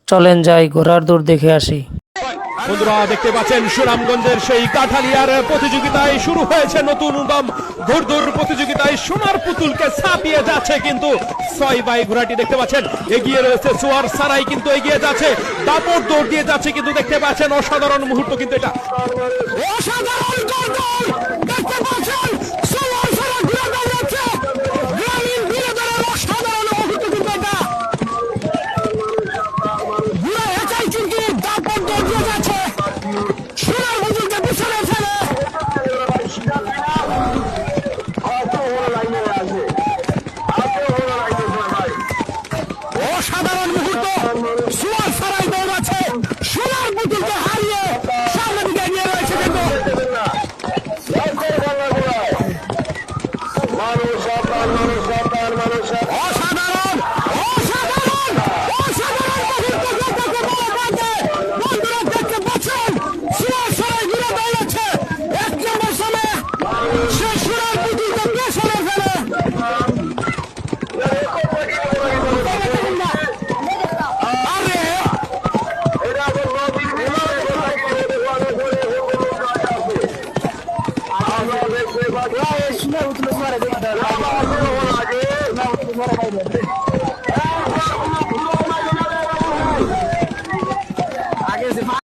চলেন যাই ঘোড়ার দৌড় দেখে আসি। বন্ধুরা দেখতে পাচ্ছেন সুনামগঞ্জের সেই কাঠালিয়ার প্রতিযোগিতায় শুরু হয়েছে নতুন ঘোড়দৌড় প্রতিযোগিতায় সোনার পুতুলকে ছাপিয়ে যাচ্ছে কিন্তু 6 বাই ঘোড়াটি দেখতে পাচ্ছেন এগিয়ে রয়েছে সোয়ার সারাই কিন্তু এগিয়ে যাচ্ছে দাপট দৌড় দিয়ে যাচ্ছে কিন্তু দেখতে পাচ্ছেন অসাধারণ মুহূর্ত কিন্তু এটা অসাধারণ ঘোড়দৌড় দেখতে পাচ্ছেন সোয়ার সারাই ঘোড়া দৌড়াচ্ছে গ্রামীণ বিনোদনের অসাধারণ মুহূর্ত কিন্তু এটা ঘোড়া একাই কিন্তু দাপট দৌড় দিয়ে যাচ্ছে সোনার পুতুলকে পিছনে ফেলে অসাধারণ মুহূর্ত সোয়ার সারাই দৌড়াচ্ছে সোনার পুতুলকে হারিয়ে সামনে দিকে এগিয়ে রয়েছে কিন্তু অসাধারণ অসাধারণ অসাধারণ মুহূর্ত বন্ধুরা দেখতে পাচ্ছেন সোয়ার সারাই ঘুরে দৌড়াচ্ছে 1 নম্বর সময়ে সে সোনার পুতুলকে পেছনে ফেলে আরে